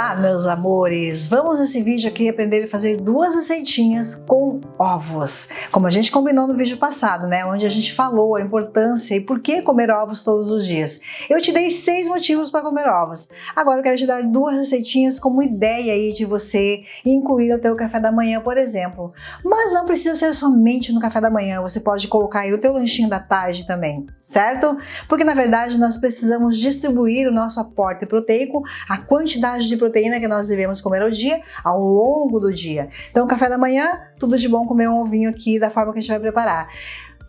Olá, meus amores! Vamos nesse vídeo aqui aprender a fazer duas receitinhas com ovos. Como a gente combinou no vídeo passado, né? Onde a gente falou a importância e por que comer ovos todos os dias. Eu te dei 6 motivos para comer ovos. Agora eu quero te dar duas receitinhas como ideia aí de você incluir no teu café da manhã, por exemplo. Mas não precisa ser somente no café da manhã, você pode colocar aí o teu lanchinho da tarde também, certo? Porque na verdade nós precisamos distribuir o nosso aporte proteico, a quantidade de proteína que nós devemos comer ao dia, ao longo do dia. Então, café da manhã, tudo de bom comer um ovinho aqui da forma que a gente vai preparar.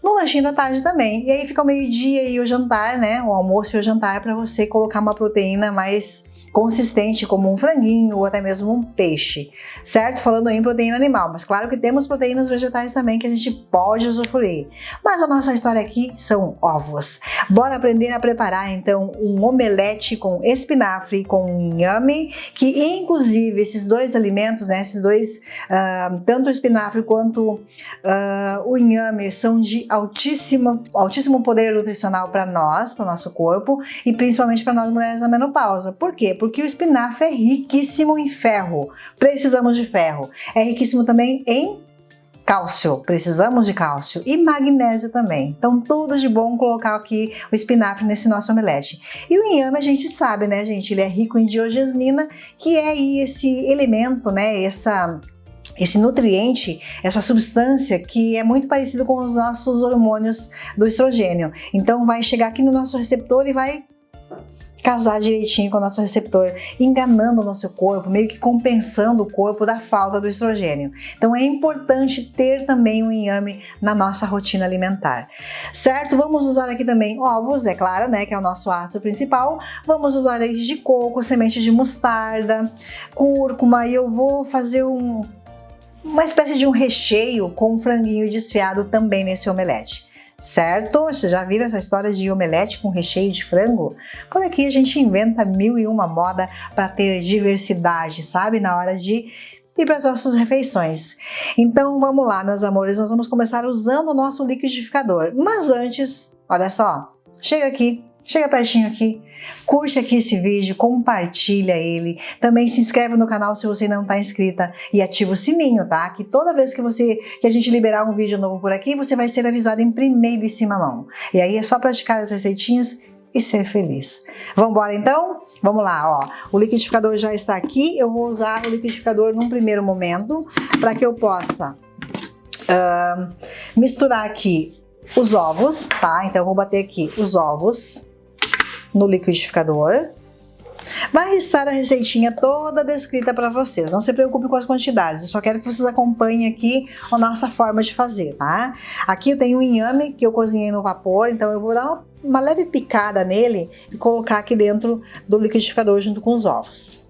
No lanchinho da tarde também. E aí fica o meio-dia e o jantar, né? O almoço e o jantar para você colocar uma proteína mais consistente, como um franguinho ou até mesmo um peixe, certo? Falando aí em proteína animal, mas claro que temos proteínas vegetais também que a gente pode usufruir. Mas a nossa história aqui são ovos. Bora aprender a preparar então um omelete com espinafre, com inhame, que inclusive esses dois alimentos, né? Esses dois, tanto o espinafre quanto o inhame são de altíssimo poder nutricional para nós, para o nosso corpo e principalmente para nós mulheres na menopausa. Por quê? Porque o espinafre é riquíssimo em ferro, precisamos de ferro. É riquíssimo também em cálcio, precisamos de cálcio e magnésio também. Então tudo de bom colocar aqui o espinafre nesse nosso omelete. E o inhame a gente sabe, né, gente? Ele é rico em diogesina, que é aí esse elemento, né, esse nutriente, essa substância que é muito parecido com os nossos hormônios do estrogênio. Então vai chegar aqui no nosso receptor e vai casar direitinho com o nosso receptor, enganando o nosso corpo, meio que compensando o corpo da falta do estrogênio. Então é importante ter também o inhame na nossa rotina alimentar, certo? Vamos usar aqui também ovos, é claro, né, que é o nosso ácido principal. Vamos usar leite de coco, semente de mostarda, cúrcuma, e eu vou fazer uma espécie de um recheio com um franguinho desfiado também nesse omelete. Certo? Vocês já viram essa história de omelete com recheio de frango? Por aqui a gente inventa 1001 moda para ter diversidade, sabe? Na hora de ir para as nossas refeições. Então vamos lá, meus amores, nós vamos começar usando o nosso liquidificador. Mas antes, olha só, chega aqui. Chega pertinho aqui, curte aqui esse vídeo, compartilha ele, também se inscreve no canal se você não está inscrita e ativa o sininho, tá? Que toda vez que a gente liberar um vídeo novo por aqui, você vai ser avisado em primeiríssima mão. E aí é só praticar as receitinhas e ser feliz. Vamos embora então? Vamos lá, ó. O liquidificador já está aqui, eu vou usar o liquidificador num primeiro momento para que eu possa misturar aqui os ovos, tá? Então eu vou bater aqui os ovos no liquidificador. Vai estar a receitinha toda descrita para vocês, não se preocupe com as quantidades, eu só quero que vocês acompanhem aqui a nossa forma de fazer, tá? Aqui eu tenho um inhame que eu cozinhei no vapor, então eu vou dar uma leve picada nele e colocar aqui dentro do liquidificador junto com os ovos.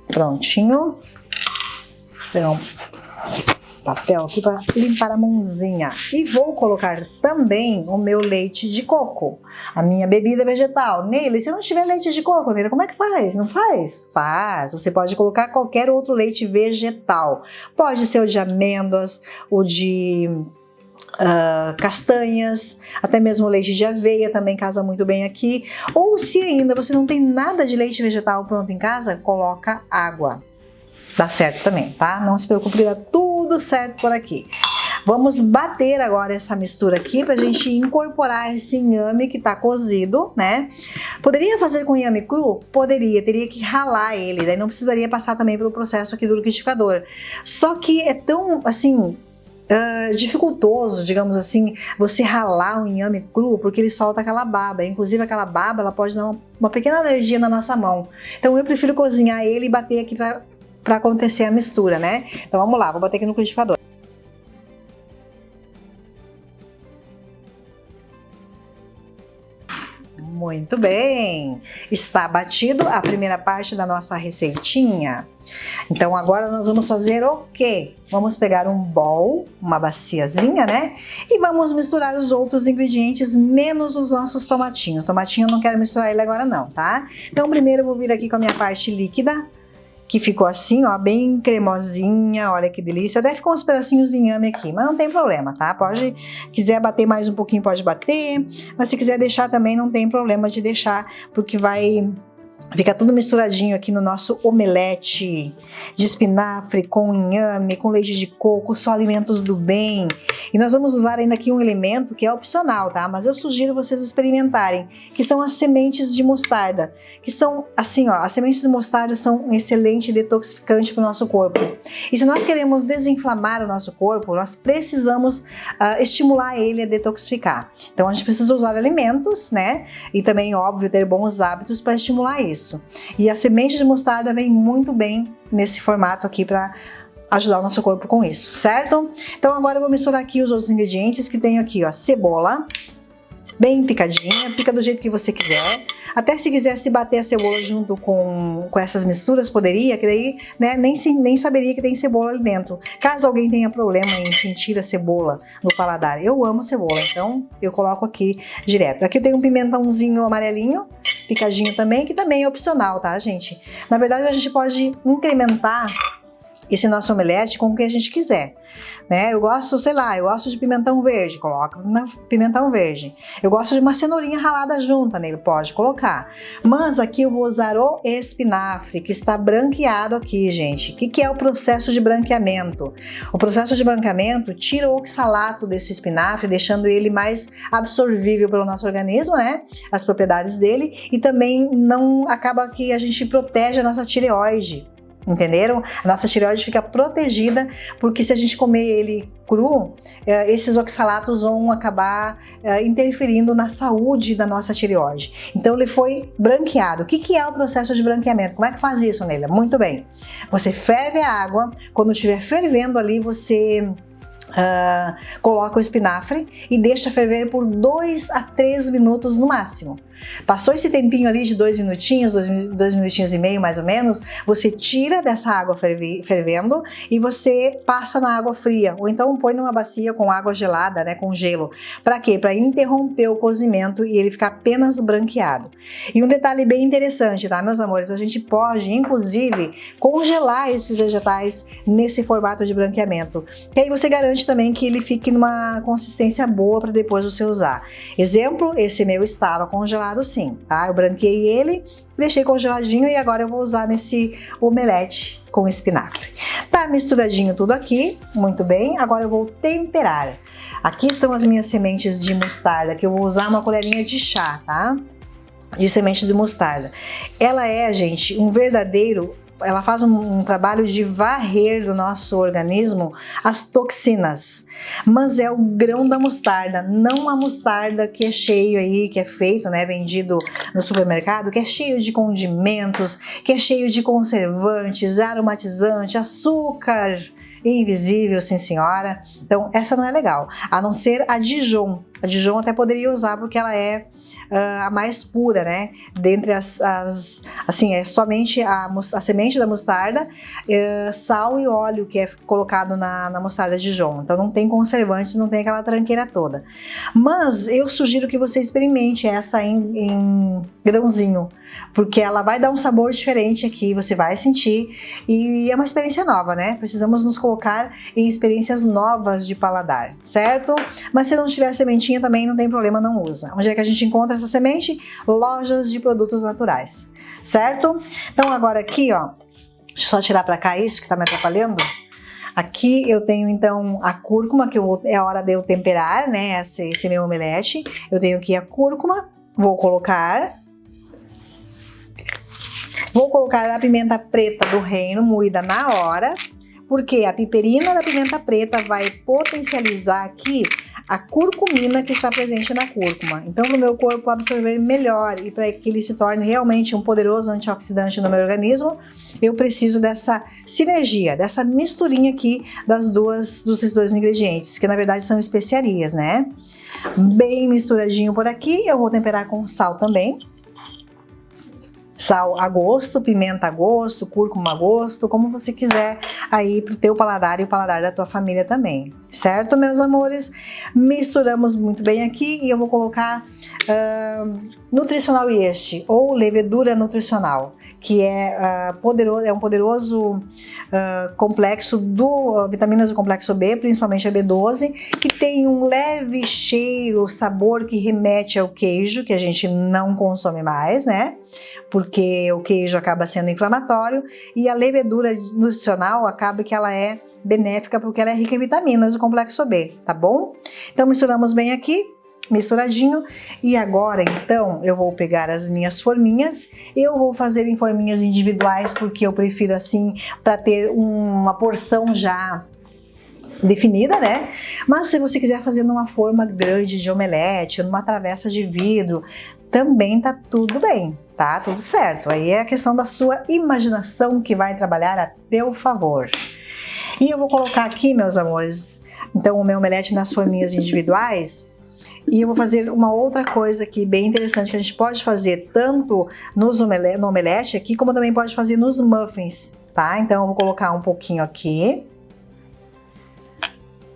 Prontinho. Vou pegar um papel aqui para limpar a mãozinha. E vou colocar também o meu leite de coco, a minha bebida vegetal. Nele, se não tiver leite de coco, nele, como é que faz? Não faz? Faz. Você pode colocar qualquer outro leite vegetal. Pode ser o de amêndoas, o de castanhas, até mesmo o leite de aveia também casa muito bem aqui. Ou se ainda você não tem nada de leite vegetal pronto em casa, coloca água. Dá certo também, tá? Não se preocupe que dá tudo certo por aqui. Vamos bater agora essa mistura aqui pra gente incorporar esse inhame que tá cozido, né? Poderia fazer com inhame cru? Poderia, teria que ralar ele, daí não precisaria passar também pelo processo aqui do liquidificador. Só que é tão, assim, dificultoso, digamos assim, você ralar o inhame cru, porque ele solta aquela baba. Inclusive aquela baba, ela pode dar uma pequena alergia na nossa mão. Então eu prefiro cozinhar ele e bater aqui para acontecer a mistura, né? Então vamos lá, vou bater aqui no liquidificador. Muito bem! Está batido a primeira parte da nossa receitinha. Então agora nós vamos fazer o quê? Vamos pegar um bowl, uma baciazinha, né? E vamos misturar os outros ingredientes, menos os nossos tomatinhos. Tomatinho eu não quero misturar ele agora não, tá? Então primeiro eu vou vir aqui com a minha parte líquida, que ficou assim, ó, bem cremosinha, olha que delícia. Até ficou uns pedacinhos de inhame aqui, mas não tem problema, tá? Quiser bater mais um pouquinho, pode bater, mas se quiser deixar também, não tem problema de deixar, porque vai Fica tudo misturadinho aqui no nosso omelete de espinafre com inhame, com leite de coco, só alimentos do bem. E nós vamos usar ainda aqui um elemento que é opcional, tá? Mas eu sugiro vocês experimentarem, que são as sementes de mostarda. Que são assim, ó, as sementes de mostarda são um excelente detoxificante para o nosso corpo. E se nós queremos desinflamar o nosso corpo, nós precisamos estimular ele a detoxificar. Então a gente precisa usar alimentos, né? E também, óbvio, ter bons hábitos para estimular isso. E a semente de mostarda vem muito bem nesse formato aqui para ajudar o nosso corpo com isso, certo? Então agora eu vou misturar aqui os outros ingredientes que tenho aqui, ó, cebola, bem picadinha, pica do jeito que você quiser. Até se quisesse bater a cebola junto com essas misturas, poderia, que daí, né, nem saberia que tem cebola ali dentro. Caso alguém tenha problema em sentir a cebola no paladar, eu amo cebola, então eu coloco aqui direto. Aqui eu tenho um pimentãozinho amarelinho, picadinho também, que também é opcional, tá, gente? Na verdade, a gente pode incrementar esse nosso omelete com o que a gente quiser, né? Eu gosto, sei lá, eu gosto de pimentão verde, coloca pimentão verde. Eu gosto de uma cenourinha ralada junta nele, pode colocar. Mas aqui eu vou usar o espinafre, que está branqueado aqui, gente. O que é o processo de branqueamento? O processo de branqueamento tira o oxalato desse espinafre, deixando ele mais absorvível pelo nosso organismo, né? As propriedades dele, e também não acaba que a gente protege a nossa tireoide. Entenderam? A nossa tireoide fica protegida, porque se a gente comer ele cru, esses oxalatos vão acabar interferindo na saúde da nossa tireoide. Então ele foi branqueado. O que é o processo de branqueamento? Como é que faz isso, Neila? Muito bem. Você ferve a água, quando estiver fervendo ali, você coloca o espinafre e deixa ferver por 2 a 3 minutos no máximo. Passou esse tempinho ali de 2 minutinhos, 2 minutinhos e meio mais ou menos, você tira dessa água fervendo e você passa na água fria, ou então põe numa bacia com água gelada, né, com gelo. Para quê? Para interromper o cozimento e ele ficar apenas branqueado. E um detalhe bem interessante, tá, meus amores? A gente pode, inclusive, congelar esses vegetais nesse formato de branqueamento. E aí você garante também que ele fique numa consistência boa para depois você usar. Exemplo, esse meu estava congelado sim, tá? Eu branqueei ele, deixei congeladinho e agora eu vou usar nesse omelete com espinafre. Tá misturadinho tudo aqui, muito bem. Agora eu vou temperar. Aqui são as minhas sementes de mostarda, que eu vou usar uma colherinha de chá, tá? De semente de mostarda. Ela é, gente, ela faz um trabalho de varrer do nosso organismo as toxinas, mas é o grão da mostarda, não a mostarda que é cheio aí, que é feito, né, vendido no supermercado, que é cheio de condimentos, que é cheio de conservantes, aromatizante, açúcar invisível, sim senhora. Então essa não é legal, a não ser a Dijon. A Dijon até poderia usar porque ela é a mais pura, né? Dentre assim, é somente a semente da mostarda, sal e óleo que é colocado na mostarda Dijon. Então não tem conservante, não tem aquela tranqueira toda. Mas eu sugiro que você experimente essa em grãozinho, porque ela vai dar um sabor diferente aqui, você vai sentir, e é uma experiência nova, né? Precisamos nos colocar em experiências novas de paladar, certo? Mas se não tiver sementinha também não tem problema, não usa. Onde é que a gente encontra essa semente? Lojas de produtos naturais, certo? Então agora aqui, ó, deixa eu só tirar pra cá isso que tá me atrapalhando. Aqui eu tenho então a cúrcuma, que é a hora de eu temperar, né, esse meu omelete. Eu tenho aqui a cúrcuma, vou colocar a pimenta preta do reino moída na hora, porque a piperina da pimenta preta vai potencializar aqui a curcumina que está presente na cúrcuma. Então, para o meu corpo absorver melhor e para que ele se torne realmente um poderoso antioxidante no meu organismo, eu preciso dessa sinergia, dessa misturinha aqui desses dois ingredientes, que na verdade são especiarias, né? Bem misturadinho por aqui, eu vou temperar com sal também. Sal a gosto, pimenta a gosto, cúrcuma a gosto, como você quiser aí pro teu paladar e o paladar da tua família também, certo, meus amores? Misturamos muito bem aqui e eu vou colocar Nutricional Yeast, ou levedura nutricional, que é um poderoso complexo vitaminas do complexo B, principalmente a B12, que tem um leve cheiro, sabor que remete ao queijo, que a gente não consome mais, né? Porque o queijo acaba sendo inflamatório e a levedura nutricional acaba que ela é benéfica porque ela é rica em vitaminas, o complexo B, tá bom? Então misturamos bem aqui, misturadinho, e agora então eu vou pegar as minhas forminhas. Eu vou fazer em forminhas individuais porque eu prefiro assim para ter uma porção já definida, né? Mas se você quiser fazer numa forma grande de omelete, numa travessa de vidro, também tá tudo bem, tá? Tudo certo. Aí é a questão da sua imaginação que vai trabalhar a teu favor. E eu vou colocar aqui, meus amores, então o meu omelete nas forminhas individuais. E eu vou fazer uma outra coisa aqui bem interessante que a gente pode fazer tanto no omelete aqui, como também pode fazer nos muffins, tá? Então eu vou colocar um pouquinho aqui.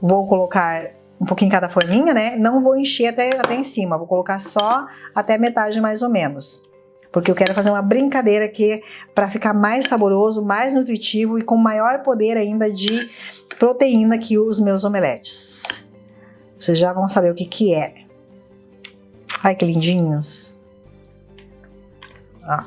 Vou colocar um pouquinho em cada forminha, né? Não vou encher até em cima, vou colocar só até metade mais ou menos. Porque eu quero fazer uma brincadeira aqui para ficar mais saboroso, mais nutritivo e com maior poder ainda de proteína que os meus omeletes. Vocês já vão saber o que que é. Ai, que lindinhos. Ó.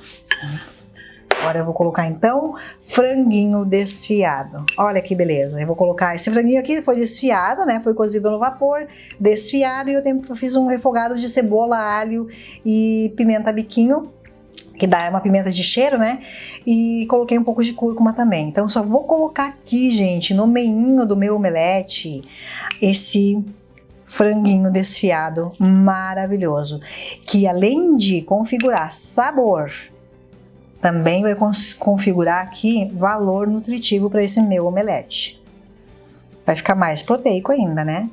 Agora eu vou colocar então franguinho desfiado. Olha que beleza. Eu vou colocar esse franguinho aqui, foi desfiado, né? Foi cozido no vapor, desfiado, e eu fiz um refogado de cebola, alho e pimenta biquinho, que dá uma pimenta de cheiro, né? E coloquei um pouco de cúrcuma também. Então só vou colocar aqui, gente, no meinho do meu omelete, esse franguinho desfiado maravilhoso, que além de configurar sabor, também vai configurar aqui valor nutritivo para esse meu omelete. Vai ficar mais proteico ainda, né?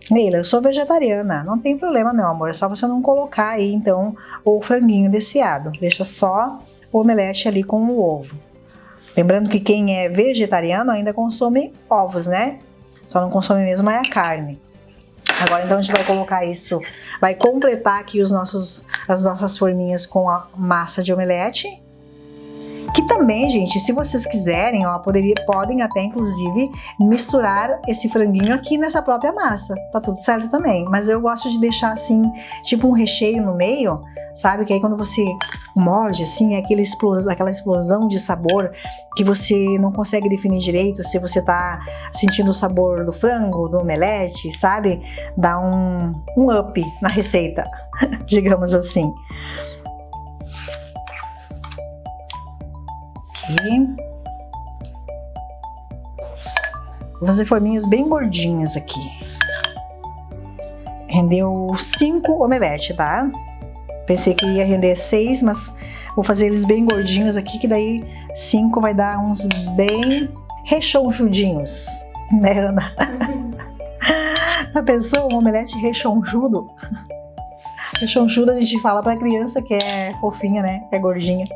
Neila, eu sou vegetariana, não tem problema, meu amor, é só você não colocar aí, então, o franguinho desfiado. Deixa só o omelete ali com o ovo. Lembrando que quem é vegetariano ainda consome ovos, né? Só não consome mesmo a carne. Agora então a gente vai colocar isso, vai completar aqui as nossas forminhas com a massa de omelete. Que também, gente, se vocês quiserem, ó, podem até inclusive misturar esse franguinho aqui nessa própria massa. Tá tudo certo também. Mas eu gosto de deixar assim, tipo um recheio no meio, sabe? Que aí quando você morde, assim, é aquela explosão de sabor que você não consegue definir direito se você tá sentindo o sabor do frango, do omelete, sabe? Dá um up na receita, digamos assim. Vou fazer forminhas bem gordinhas aqui. Rendeu 5 omeletes, tá? Pensei que ia render 6, mas vou fazer eles bem gordinhos aqui, que daí 5 vai dar uns bem rechonchudinhos, né, Ana? Já pensou um omelete rechonchudo? Rechonchudo a gente fala pra criança que é fofinha, né? Que é gordinha.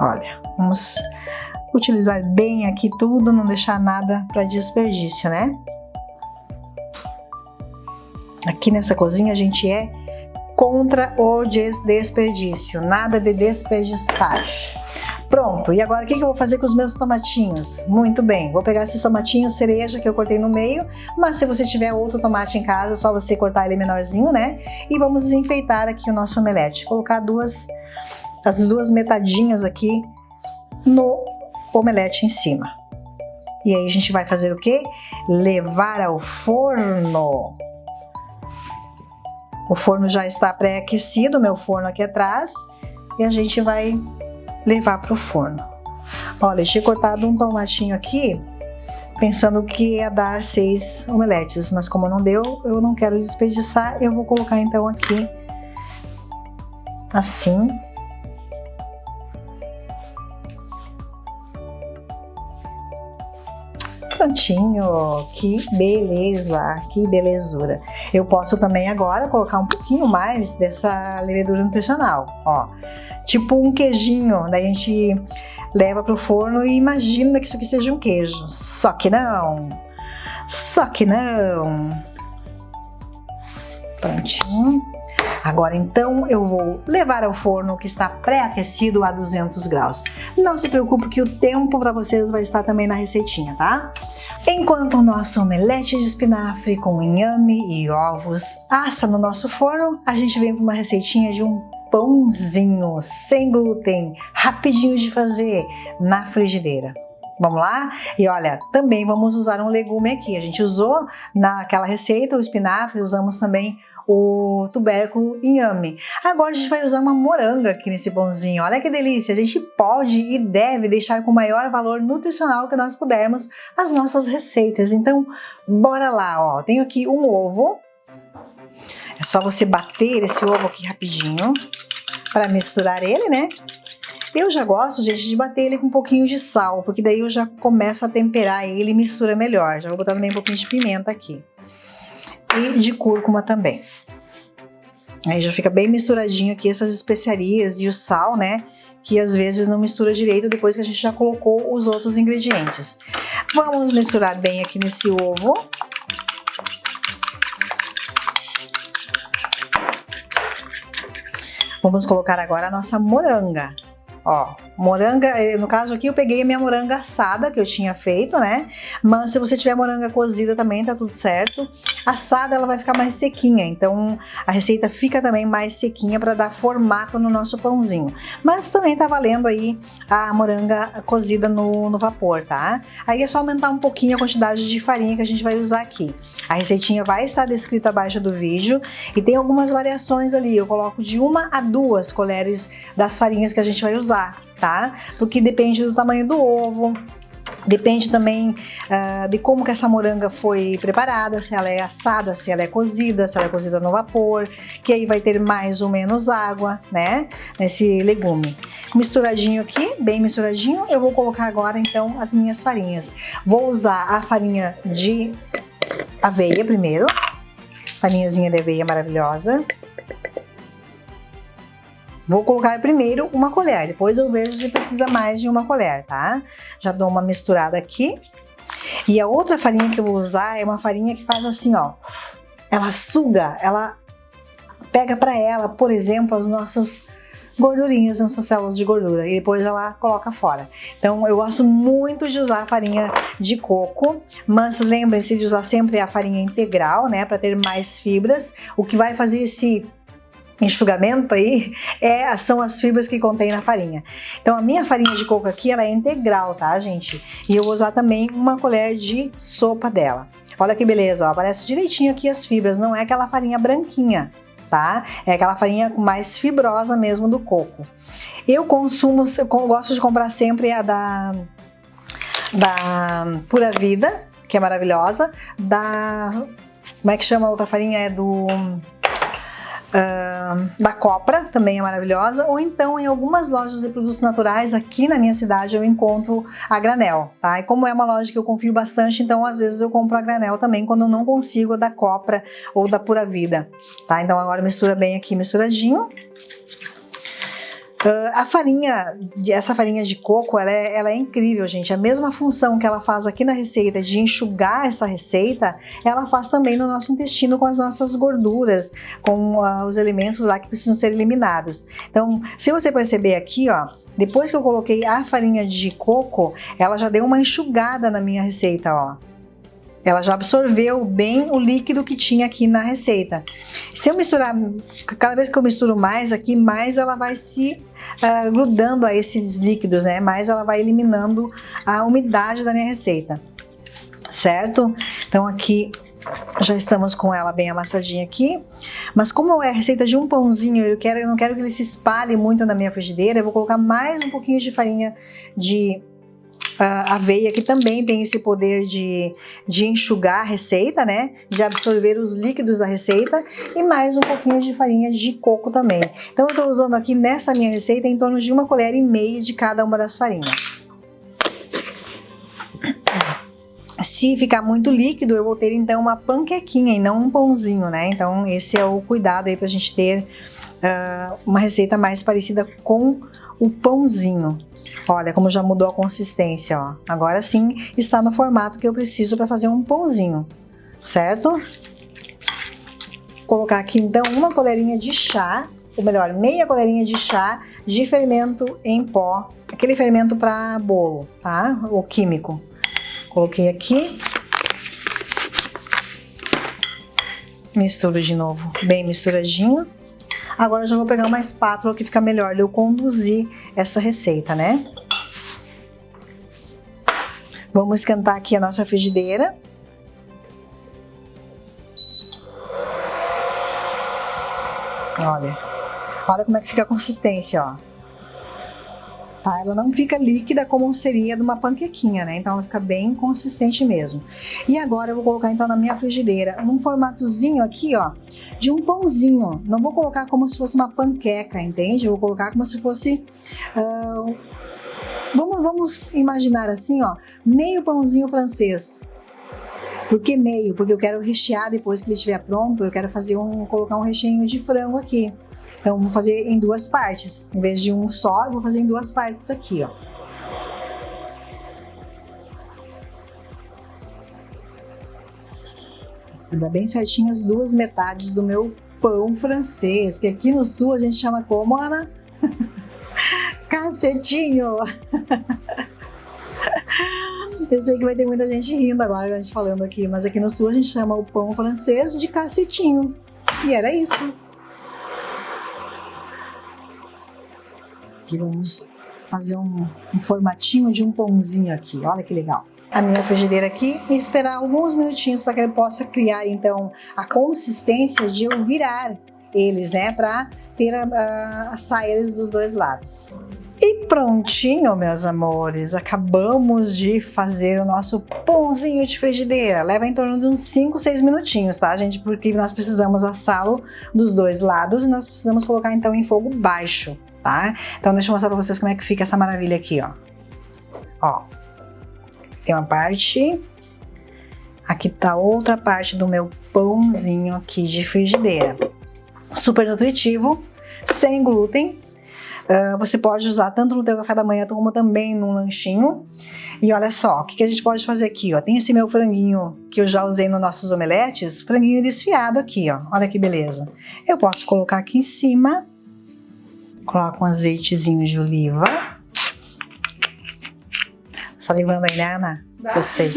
Olha, vamos utilizar bem aqui tudo, não deixar nada para desperdício, né? Aqui nessa cozinha a gente é contra o desperdício, nada de desperdiçar. Pronto, e agora o que eu vou fazer com os meus tomatinhos? Muito bem, vou pegar esses tomatinhos cereja que eu cortei no meio, mas se você tiver outro tomate em casa, é só você cortar ele menorzinho, né? E vamos enfeitar aqui o nosso omelete, colocar as duas metadinhas aqui no omelete em cima. E aí a gente vai fazer o quê? Levar ao forno. O forno já está pré-aquecido, meu forno aqui atrás, e a gente vai levar para o forno. Olha, eu tinha cortado um tomatinho aqui, pensando que ia dar 6 omeletes, mas como não deu, eu não quero desperdiçar, eu vou colocar então aqui, assim. Prontinho, que beleza, que belezura. Eu posso também agora colocar um pouquinho mais dessa levedura nutricional, ó, tipo um queijinho, daí a gente leva pro forno e imagina que isso aqui seja um queijo, só que não, prontinho. Agora então eu vou levar ao forno que está pré-aquecido a 200 graus. Não se preocupe que o tempo para vocês vai estar também na receitinha, tá? Enquanto o nosso omelete de espinafre com inhame e ovos assa no nosso forno, a gente vem para uma receitinha de um pãozinho sem glúten, rapidinho de fazer na frigideira. Vamos lá? E olha, também vamos usar um legume aqui. A gente usou naquela receita o espinafre, usamos também o tubérculo inhame. Agora a gente vai usar uma moranga aqui nesse pãozinho. Olha que delícia! A gente pode e deve deixar com o maior valor nutricional que nós pudermos as nossas receitas. Então, bora lá, ó. Tenho aqui um ovo. É só você bater esse ovo aqui rapidinho para misturar ele, né? Eu já gosto, gente, de bater ele com um pouquinho de sal, porque daí eu já começo a temperar ele e mistura melhor. Já vou botar também um pouquinho de pimenta aqui. E de cúrcuma também. Aí já fica bem misturadinho aqui essas especiarias e o sal, né? Que às vezes não mistura direito depois que a gente já colocou os outros ingredientes. Vamos misturar bem aqui nesse ovo. Vamos colocar agora a nossa moranga. Ó, moranga, no caso aqui eu peguei a minha moranga assada que eu tinha feito, né? Mas se você tiver moranga cozida também tá tudo certo. Assada ela vai ficar mais sequinha, então a receita fica também mais sequinha para dar formato no nosso pãozinho. Mas também tá valendo aí a moranga cozida no vapor, tá? Aí é só aumentar um pouquinho a quantidade de farinha que a gente vai usar aqui. A receitinha vai estar descrita abaixo do vídeo e tem algumas variações ali. Eu coloco de 1 a 2 colheres das farinhas que a gente vai usar, tá? Porque depende do tamanho do ovo, depende também de como que essa moranga foi preparada, se ela é assada, se ela é cozida no vapor, que aí vai ter mais ou menos água, né? Nesse legume. Misturadinho aqui, bem misturadinho, eu vou colocar agora então as minhas farinhas. Vou usar a farinha de aveia primeiro, farinhazinha de aveia maravilhosa. Vou colocar primeiro uma colher, depois eu vejo se precisa mais de uma colher, tá? Já dou uma misturada aqui. E a outra farinha que eu vou usar é uma farinha que faz assim, ó. Ela suga, ela pega para ela, por exemplo, as nossas gordurinhas, nossas células de gordura, e depois ela coloca fora. Então eu gosto muito de usar a farinha de coco, mas lembrem-se de usar sempre a farinha integral, né? Para ter mais fibras. O que vai fazer esse enxugamento aí são as fibras que contém na farinha. Então a minha farinha de coco aqui ela é integral, tá, gente? E eu vou usar também uma colher de sopa dela. Olha que beleza, ó, aparece direitinho aqui as fibras, não é aquela farinha branquinha, tá? É aquela farinha mais fibrosa mesmo do coco. Eu gosto de comprar sempre a da Pura Vida, que é maravilhosa, como é que chama a outra farinha? É da Copra, também é maravilhosa, ou então em algumas lojas de produtos naturais aqui na minha cidade eu encontro a granel, tá? E como é uma loja que eu confio bastante, então às vezes eu compro a granel também quando eu não consigo a da Copra ou da Pura Vida, tá? Então agora mistura bem aqui, misturadinho. Essa farinha de coco, ela é incrível, gente. A mesma função que ela faz aqui na receita de enxugar essa receita, ela faz também no nosso intestino com as nossas gorduras, com os elementos lá que precisam ser eliminados. Então, se você perceber aqui, ó, depois que eu coloquei a farinha de coco, ela já deu uma enxugada na minha receita, ó. Ela já absorveu bem o líquido que tinha aqui na receita. Se eu misturar, cada vez que eu misturo mais aqui, mais ela vai se grudando a esses líquidos, né? Mais ela vai eliminando a umidade da minha receita, certo? Então aqui já estamos com ela bem amassadinha aqui. Mas como é a receita de um pãozinho, eu não quero que ele se espalhe muito na minha frigideira, eu vou colocar mais um pouquinho de farinha de aveia, que também tem esse poder de enxugar a receita, né? De absorver os líquidos da receita, e mais um pouquinho de farinha de coco também. Então eu estou usando aqui nessa minha receita em torno de 1,5 colheres de cada uma das farinhas. Se ficar muito líquido, eu vou ter então uma panquequinha e não um pãozinho, né? Então esse é o cuidado aí pra gente ter uma receita mais parecida com o pãozinho. Olha como já mudou a consistência, ó. Agora sim está no formato que eu preciso para fazer um pãozinho, certo? colocar aqui então uma colherinha de chá, ou melhor, meia colherinha de chá de fermento em pó, aquele fermento para bolo, tá? O químico. Coloquei aqui. Misturo de novo, bem misturadinho. Agora eu já vou pegar uma espátula que fica melhor de eu conduzir essa receita, né? Vamos esquentar aqui a nossa frigideira. Olha como é que fica a consistência, ó. Tá? Ela não fica líquida como seria de uma panquequinha, né? Então ela fica bem consistente mesmo. E agora eu vou colocar então na minha frigideira, num formatozinho aqui, ó, de um pãozinho. Não vou colocar como se fosse uma panqueca, entende? Eu vou colocar como se fosse... Vamos imaginar assim, ó, meio pãozinho francês. Por que meio? Porque eu quero rechear depois que ele estiver pronto, eu quero colocar um recheio de frango aqui. Então, vou fazer em duas partes. Em vez de um só, eu vou fazer em duas partes aqui, ó. Vou dar bem certinho as duas metades do meu pão francês, que aqui no sul a gente chama como, Ana? Cacetinho! Eu sei que vai ter muita gente rindo agora, a gente falando aqui, mas aqui no sul a gente chama o pão francês de cacetinho. E era isso. Aqui vamos fazer um formatinho de um pãozinho aqui, olha que legal. A minha frigideira aqui e esperar alguns minutinhos para que ele possa criar então a consistência de eu virar eles, né, para ter assar eles dos dois lados. E prontinho, meus amores, acabamos de fazer o nosso pãozinho de frigideira. Leva em torno de uns 5, 6 minutinhos, tá, gente? Porque nós precisamos assá-lo dos dois lados e nós precisamos colocar então em fogo baixo, tá? Então deixa eu mostrar pra vocês como é que fica essa maravilha aqui, ó. Ó, tem uma parte, aqui tá outra parte do meu pãozinho aqui de frigideira. Super nutritivo, sem glúten. Você pode usar tanto no teu café da manhã como também num lanchinho. E olha só, o que a gente pode fazer aqui, ó. Tem esse meu franguinho que eu já usei nos nossos omeletes, franguinho desfiado aqui, ó. Olha que beleza. Eu posso colocar aqui em cima. Coloco um azeitezinho de oliva. Salivando aí, né, Ana? Eu sei.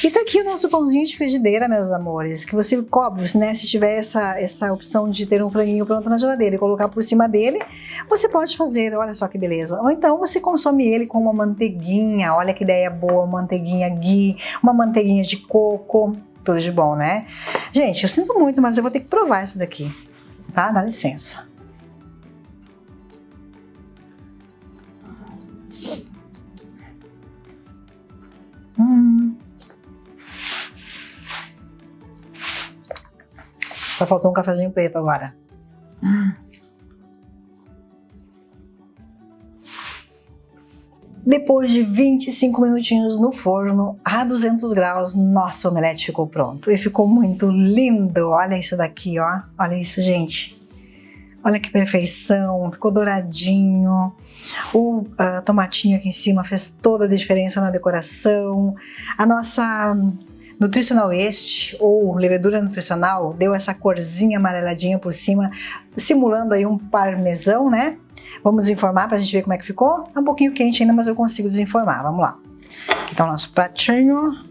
E tá aqui o nosso pãozinho de frigideira, meus amores, que você, óbvio, né, se tiver essa opção de ter um franguinho pronto na geladeira e colocar por cima dele, você pode fazer, olha só que beleza. Ou então você consome ele com uma manteiguinha, olha que ideia boa, uma manteiguinha ghee, uma manteiguinha de coco, tudo de bom, né? Gente, eu sinto muito, mas eu vou ter que provar isso daqui, tá? Dá licença. Só faltou um cafezinho preto agora. Depois de 25 minutinhos no forno, a 200 graus, nosso omelete ficou pronto. E ficou muito lindo. Olha isso daqui, ó. Olha isso, gente. Olha que perfeição. Ficou douradinho. O tomatinho aqui em cima fez toda a diferença na decoração. A nossa Nutritional Yeast, ou levedura nutricional, deu essa corzinha amareladinha por cima, simulando aí um parmesão, né? Vamos desenformar pra gente ver como é que ficou. É um pouquinho quente ainda, mas eu consigo desenformar. Vamos lá. Aqui tá o nosso pratinho.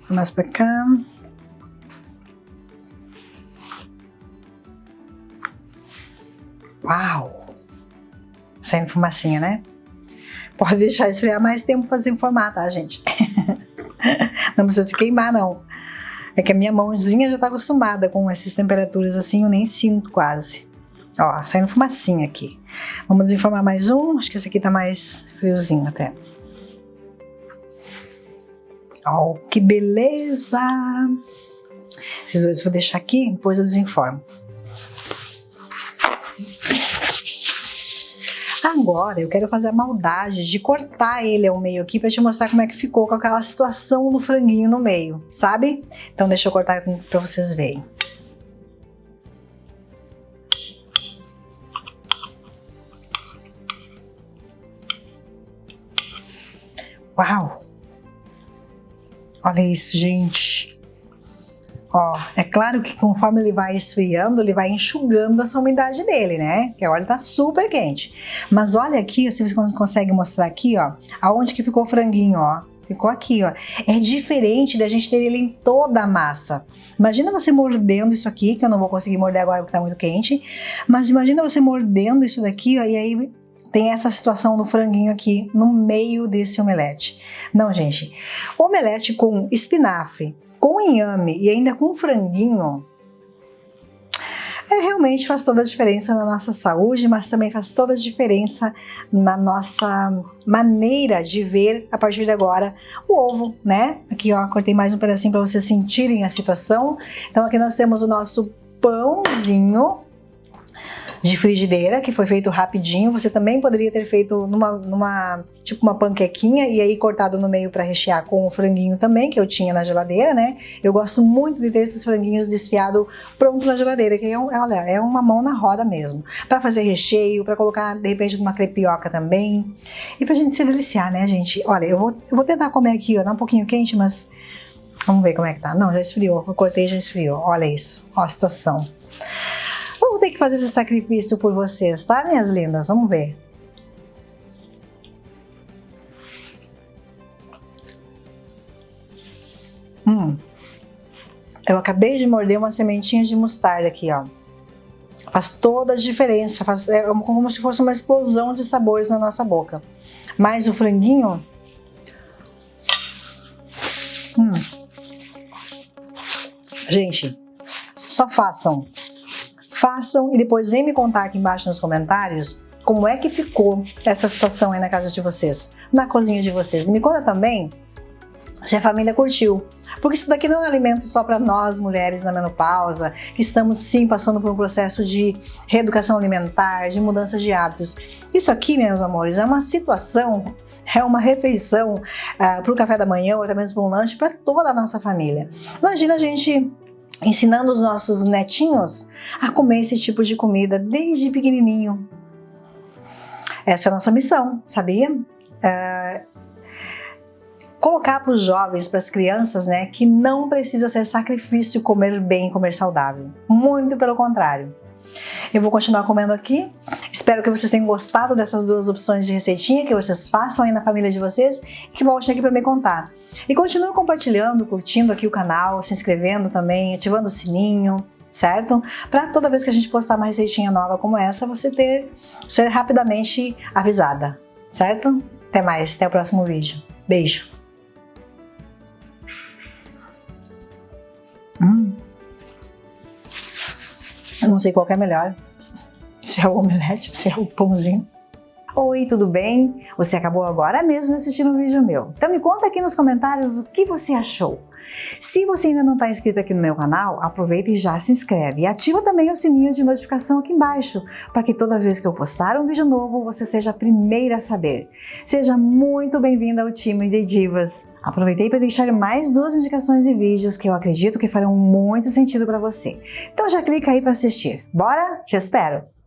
Mais pra cá. Uau! Saindo fumacinha, né? Pode deixar esfriar mais tempo pra desenformar, tá, gente? Não precisa se queimar, não. É que a minha mãozinha já tá acostumada com essas temperaturas assim, eu nem sinto quase. Ó, saindo fumacinha aqui. Vamos desenformar mais um. Acho que esse aqui tá mais friozinho até. Ó, que beleza! Esses dois eu vou deixar aqui, depois eu desenformo. Agora eu quero fazer a maldade de cortar ele ao meio aqui pra te mostrar como é que ficou com aquela situação do franguinho no meio, sabe? Então deixa eu cortar pra vocês verem. Uau! Olha isso, gente! Ó, é claro que conforme ele vai esfriando, ele vai enxugando essa umidade dele, né? Que agora ele tá super quente. Mas olha aqui, se você consegue mostrar aqui, ó, aonde que ficou o franguinho, ó. Ficou aqui, ó. É diferente da gente ter ele em toda a massa. Imagina você mordendo isso aqui, que eu não vou conseguir morder agora porque tá muito quente. Mas imagina você mordendo isso daqui, ó, e aí tem essa situação do franguinho aqui no meio desse omelete. Não, gente. Omelete com espinafre, com inhame e ainda com franguinho, realmente faz toda a diferença na nossa saúde, mas também faz toda a diferença na nossa maneira de ver, a partir de agora, o ovo, né? Aqui, ó, cortei mais um pedacinho para vocês sentirem a situação. Então aqui nós temos o nosso pãozinho de frigideira, que foi feito rapidinho. Você também poderia ter feito tipo uma panquequinha e aí cortado no meio para rechear com o franguinho também, que eu tinha na geladeira, né? Eu gosto muito de ter esses franguinhos desfiados pronto na geladeira, que olha, é uma mão na roda mesmo. Para fazer recheio, para colocar de repente numa crepioca também. E pra gente se deliciar, né, gente? Olha, eu vou tentar comer aqui, ó, tá um pouquinho quente, mas vamos ver como é que tá. Não, já esfriou, eu cortei e já esfriou. Olha isso, ó a situação. Vou ter que fazer esse sacrifício por vocês, tá, minhas lindas? Vamos ver. Eu acabei de morder umas sementinhas de mostarda aqui, ó. Faz toda a diferença, é como se fosse uma explosão de sabores na nossa boca. Mas o franguinho... Gente, só façam. Façam e depois vem me contar aqui embaixo nos comentários como é que ficou essa situação aí na casa de vocês, na cozinha de vocês. E me conta também se a família curtiu, porque isso daqui não é um alimento só para nós mulheres na menopausa, que estamos sim passando por um processo de reeducação alimentar, de mudança de hábitos. Isso aqui, meus amores, é uma situação, é uma refeição para o café da manhã ou até mesmo para um lanche para toda a nossa família. Imagina a gente ensinando os nossos netinhos a comer esse tipo de comida desde pequenininho. Essa é a nossa missão, sabia? Colocar para os jovens, para as crianças, né, que não precisa ser sacrifício comer bem, comer saudável. Muito pelo contrário. Eu vou continuar comendo aqui. Espero que vocês tenham gostado dessas duas opções de receitinha, que vocês façam aí na família de vocês e que voltem aqui para me contar. E continue compartilhando, curtindo aqui o canal, se inscrevendo também, ativando o sininho, certo? Para toda vez que a gente postar uma receitinha nova como essa, você ser rapidamente avisada, certo? Até mais, até o próximo vídeo. Beijo! Eu não sei qual que é melhor, se é o omelete, se é o pãozinho. Oi, tudo bem? Você acabou agora mesmo de assistir um vídeo meu. Então me conta aqui nos comentários o que você achou. Se você ainda não está inscrito aqui no meu canal, aproveita e já se inscreve. E ativa também o sininho de notificação aqui embaixo, para que toda vez que eu postar um vídeo novo, você seja a primeira a saber. Seja muito bem-vinda ao time de Divas. Aproveitei para deixar mais duas indicações de vídeos que eu acredito que farão muito sentido para você. Então já clica aí para assistir. Bora? Te espero!